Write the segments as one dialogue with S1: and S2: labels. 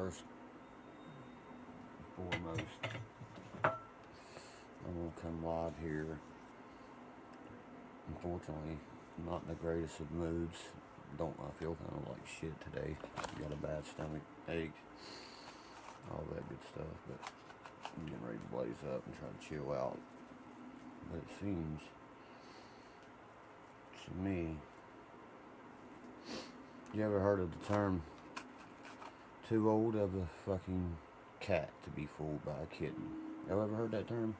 S1: first and foremost, I'm gonna come live here. Unfortunately, not in the greatest of moods. I feel kind of like shit today. Got a bad stomach ache, all that good stuff. But I'm getting ready to blaze up and try to chill out. But it seems to me, you ever heard of the term "too old of a fucking cat to be fooled by a kitten"? Y'all ever heard that term?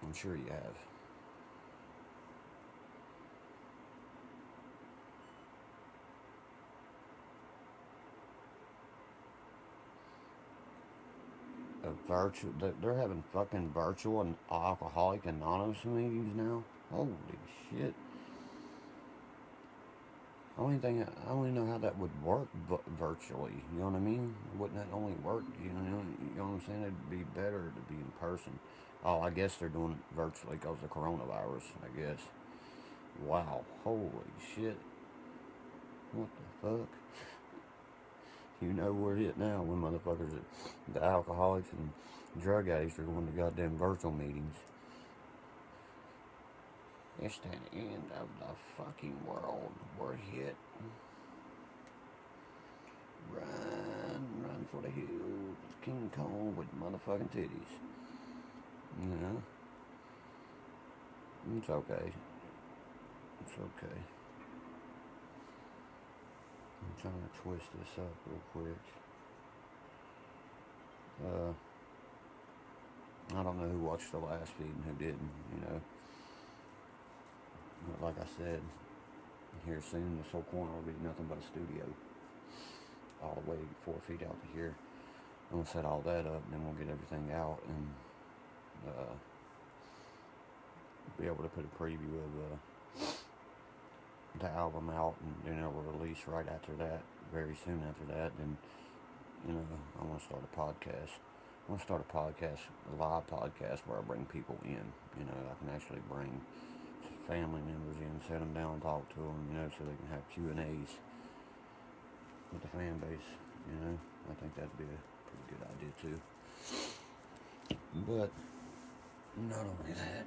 S1: I'm sure you have. They're having fucking virtual and alcoholic anonymous meetings now. Holy shit. I only know how that would work virtually. You know what I mean? Wouldn't that only work? You know what I'm saying? It'd be better to be in person. Oh, I guess they're doing it virtually because of coronavirus, I guess. Wow. Holy shit. What the fuck? You know where it now when motherfuckers, the alcoholics and drug addicts are going to goddamn virtual meetings. It's the end of the fucking world. We're hit. Run for the hills. King Kong with motherfucking titties. You know? It's okay. It's okay. I'm trying to twist this up real quick. I don't know who watched the last feed and who didn't, you know. But like I said, here soon this whole corner will be nothing but a studio. All the way 4 feet out to here. I'm gonna set all that up, and then we'll get everything out and be able to put a preview of the album out, and then it will release right after that, very soon after that. And you know, I want to start a podcast. I want to start a podcast, a live podcast where I bring people in. You know, I can actually bring family members in, sit them down, talk to them. You know, so they can have Q&As with the fan base. You know, I think that'd be a pretty good idea too. But not only that,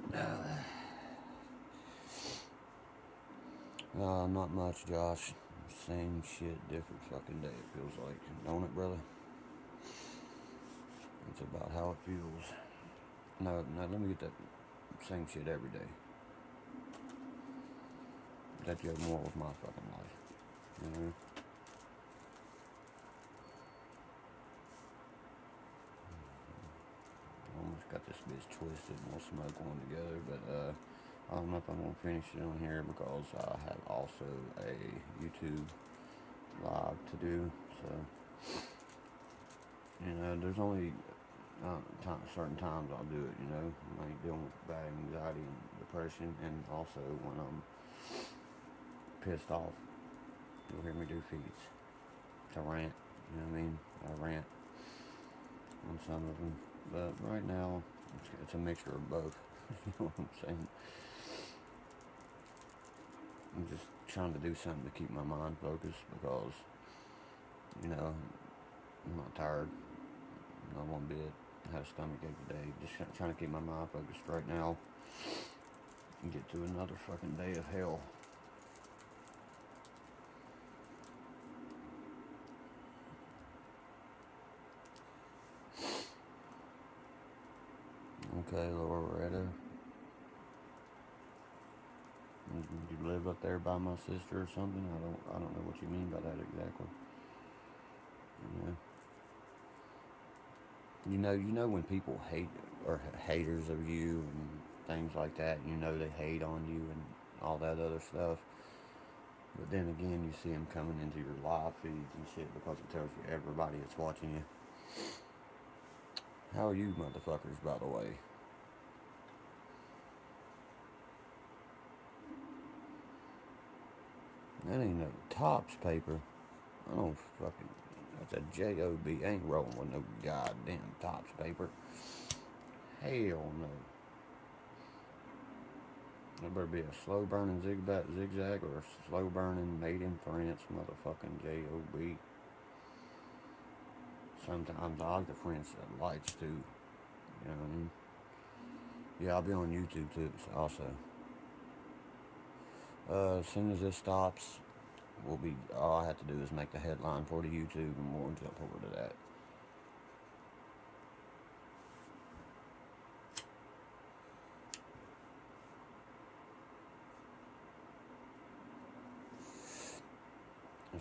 S1: not much, Josh. Same shit, different fucking day. It feels like, don't it, brother? It's about how it feels. No, let me get that same shit every day. That goes more with my fucking life. You know? Almost got this bitch twisted and we'll smoke one together, but I don't know if I'm gonna finish it on here because I have also a YouTube live to do. So, you know, there's only certain times I'll do it, you know. I ain't dealing with bad anxiety and depression, and also when I'm pissed off, you'll hear me do feeds. To rant, you know what I mean? I rant on some of them, but right now it's a mixture of both. You know what I'm saying? I'm just trying to do something to keep my mind focused because, you know, I'm not tired, not one bit. I had a stomach ache today. Just trying to keep my mind focused right now and get to another fucking day of hell. Okay, Loretta. You live up there by my sister or something? I don't know what you mean by that exactly. You know when people hate or haters of you and things like that, you know they hate on you and all that other stuff. But then again, you see them coming into your live feeds and shit because it tells you everybody that's watching you. How are you motherfuckers, by the way? That ain't no Tops paper. I don't fucking... That's a J-O-B. I ain't rolling with no goddamn Tops paper. Hell no. It better be a slow burning zigzag or a slow burning made in France motherfucking JOB. Sometimes I like the French lights too. You know what I mean? Yeah, I'll be on YouTube too. Also, as soon as this stops, we'll be. All I have to do is make the headline for the YouTube, and we'll jump over to that.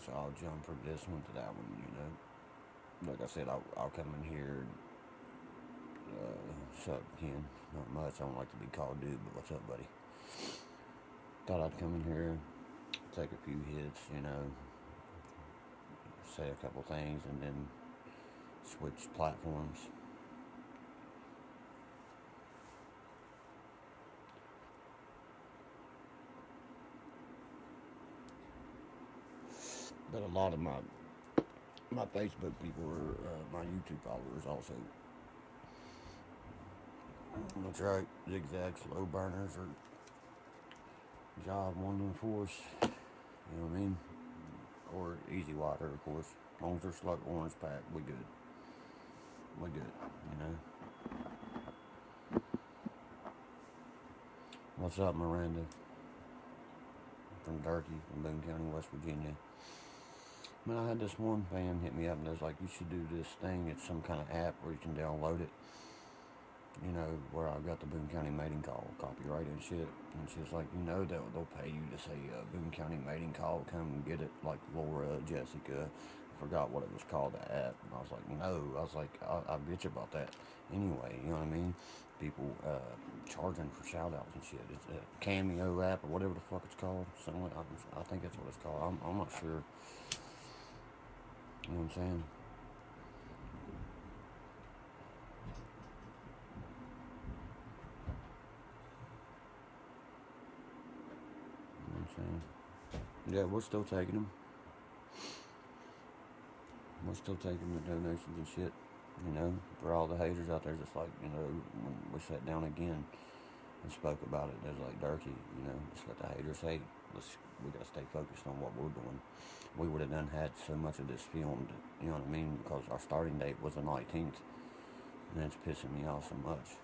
S1: So I'll jump from this one to that one. You know, like I said, I'll come in here. What's up, Ken? Not much. I don't like to be called dude, but what's up, buddy? Thought I'd come in here, take a few hits, you know, say a couple things, and then switch platforms. But a lot of my Facebook people are my YouTube followers also. That's right, zigzag slow burners or job 1 and 4s. You know what I mean? Or easy water, of course. As long as they're slug orange pack, we good. We good, you know. What's up, Miranda? From Derk, from Boone County, West Virginia. Man, I had this one fan hit me up and was like, you should do this thing. It's some kind of app where you can download it. You know, where I've got the Boone County mating call copyright and shit. And she's like, you know, they'll pay you to say Boone County mating call, come and get it, like Laura, Jessica. I forgot what it was called, the app. And I was like, no. I was like, I'll bitch about that anyway, you know what I mean? People charging for shout outs and shit. It's a Cameo app or whatever the fuck it's called. Something like, I think that's what it's called. I'm not sure. You know what I'm saying? You know what I'm saying? Yeah, we're still taking them. We're still taking the donations and shit. You know, for all the haters out there, just like, you know, when we sat down again and spoke about it, there's like Derky, you know, just let the haters hate. We gotta stay focused on what we're doing. We would have done had so much of this filmed, you know what I mean, because our starting date was the 19th, and it's pissing me off so much.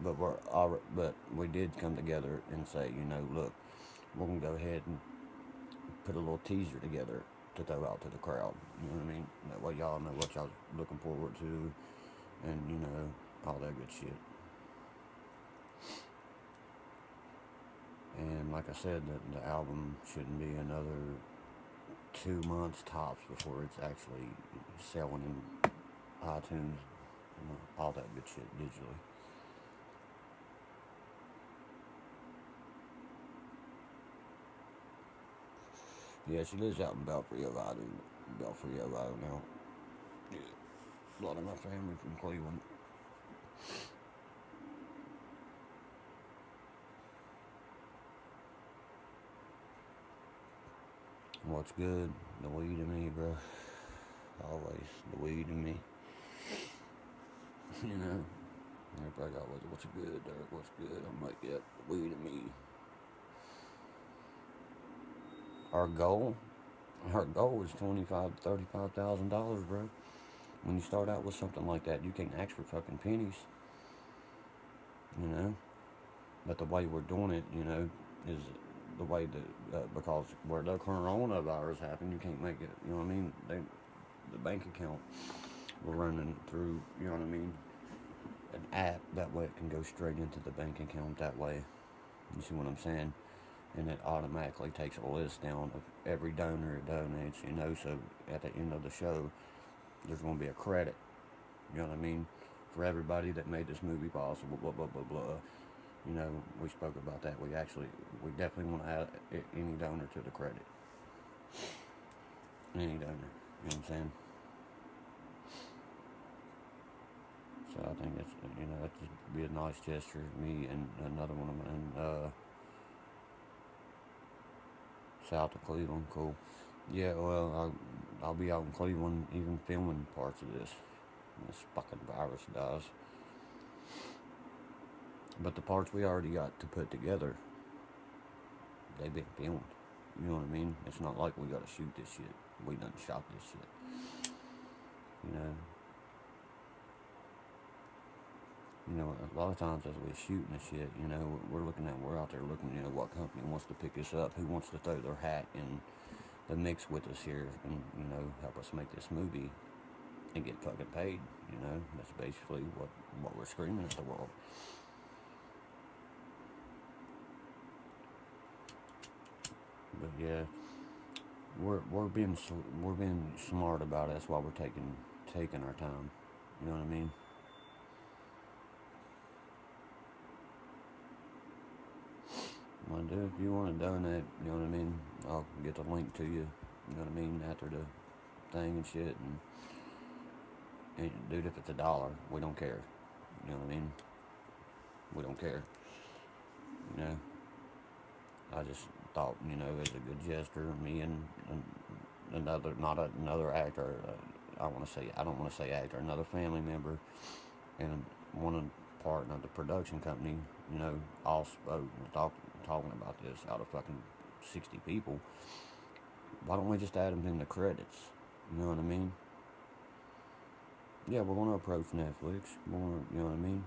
S1: But we did come together and say, you know, look, we're gonna go ahead and put a little teaser together to throw out to the crowd. You know what I mean? That way y'all know what y'all looking forward to, and you know, all that good shit. And like I said, the album shouldn't be another 2 months tops before it's actually selling in iTunes, you know, all that good shit digitally. Yeah, she lives out in Belfry, Ohio now. Yeah, a lot of my family from Cleveland. What's good? The weed in me, bro. Always the weed in me. You know, everybody always, what's good, Derk? What's good? I'm like, yep, the weed in me. Our goal, our goal is $35,000, bro. When you start out with something like that, you can't ask for fucking pennies. You know, but the way we're doing it, you know, is the way that because where the coronavirus happened, you can't make it. You know what I mean? The bank account we're running through. You know what I mean? An app that way it can go straight into the bank account that way. You see what I'm saying? And it automatically takes a list down of every donor it donates. You know, so at the end of the show, there's going to be a credit. You know what I mean? For everybody that made this movie possible. Blah blah blah blah. You know, we spoke about that. We definitely want to add any donor to the credit. Any donor. You know what I'm saying? So I think it's, you know, that'd just be a nice gesture. Me and another one of mine, south of Cleveland. Cool. Yeah, well, I'll be out in Cleveland even filming parts of this. This fucking virus dies. But the parts we already got to put together, they've been filmed. You know what I mean? It's not like we gotta shoot this shit. We done shot this shit. You know? You know, a lot of times as we're shooting this shit, you know, we're out there looking, you know, what company wants to pick us up, who wants to throw their hat in the mix with us here and, you know, help us make this movie and get fucking paid, you know? That's basically what we're screaming at the world. But yeah, we're being smart about it. That's why we're taking our time. You know what I mean? Well, dude, if you want to donate, you know what I mean? I'll get the link to you. You know what I mean? After the thing and shit. And dude, if it's $1, we don't care. You know what I mean? We don't care. You know? I just thought, you know, as a good gesture, me and another actor. I don't want to say actor. Another family member and one partner of the production company. You know, all spoke talking about this out of fucking 60 people. Why don't we just add them in the credits? You know what I mean? Yeah, we're gonna approach Netflix. You know what I mean?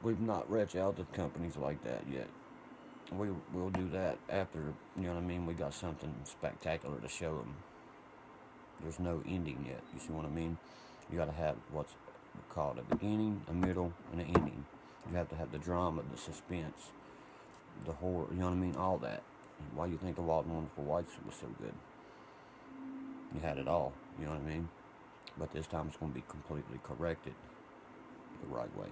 S1: We've not reached out to companies like that yet. We'll do that after, you know what I mean, we got something spectacular to show them. There's no ending yet, you see what I mean? You gotta have what's called a beginning, a middle, and an ending. You have to have the drama, the suspense, the horror, you know what I mean, all that. Why you think the Wild and Wonderful Whites was so good? You had it all, you know what I mean? But this time it's gonna be completely corrected the right way.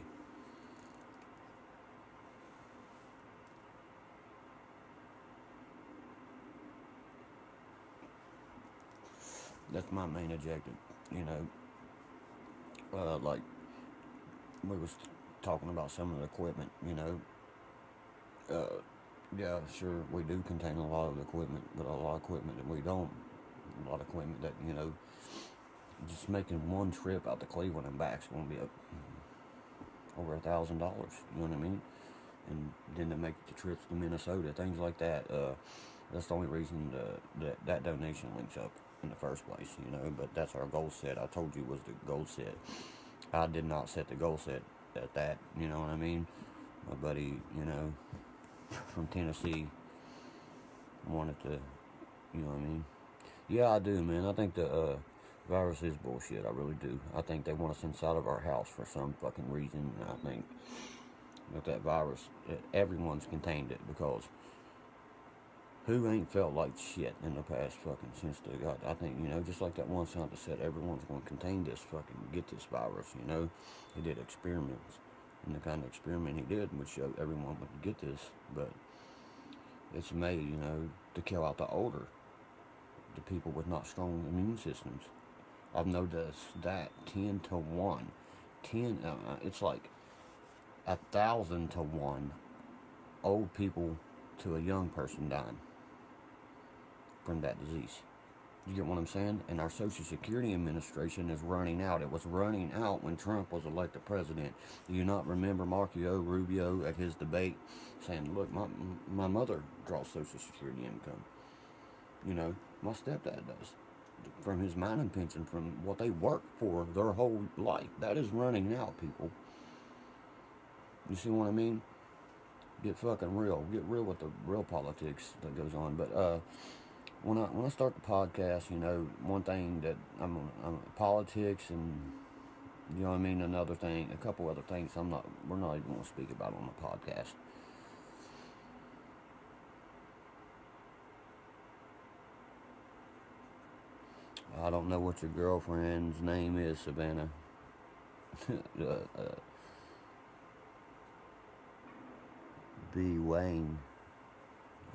S1: That's my main objective, you know. Like we was talking about some of the equipment, you know. Uh, yeah, sure, we do contain a lot of equipment, but a lot of equipment that we don't. A lot of equipment that, you know, just making one trip out to Cleveland and back is going to be over $1,000. You know what I mean? And then to make the trips to Minnesota, things like that. That's the only reason that donation links up in the first place, you know. But that's our goal set. I told you was the goal set. I did not set the goal set at that. You know what I mean? My buddy, you know, from Tennessee wanted to, you know what I mean? Yeah, I do, man. I think the virus is bullshit. I really do. I think they want us inside of our house for some fucking reason. And I think that virus, everyone's contained it because who ain't felt like shit in the past fucking since they got, I think, you know, just like that one scientist said, everyone's going to contain this fucking, get this virus, you know. He did experiments. And the kind of experiment he did would show everyone would get this. But it's made, you know, to kill out the older, the people with not strong immune systems. I've noticed that 10 to 1. It's like 1,000 to 1 old people to a young person dying from that disease. You get what I'm saying? And our Social Security Administration is running out. It was running out when Trump was elected president. Do you not remember Marco Rubio at his debate saying, look, my mother draws Social Security income. You know, my stepdad does. From his mining pension, from what they work for their whole life. That is running out, people. You see what I mean? Get fucking real. Get real with the real politics that goes on. But when I start the podcast, you know, one thing that I'm politics and, you know what I mean, another thing, a couple other things we're not even going to speak about on the podcast. I don't know what your girlfriend's name is, Savannah. B. Wayne.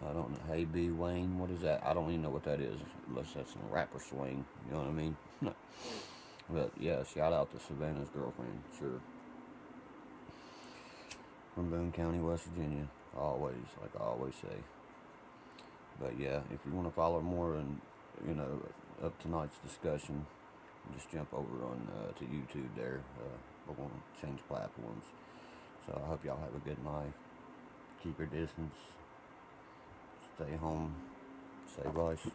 S1: I don't know. Hey, B. Wayne, what is that? I don't even know what that is. Unless that's some rapper swing. You know what I mean? But yeah, shout out to Savannah's girlfriend. Sure. From Boone County, West Virginia. Always, like I always say. But yeah, if you want to follow more and, you know, of tonight's discussion, just jump over on to YouTube there. we're going to change platforms. So I hope y'all have a good night. Keep your distance. Stay home. Stay blessed.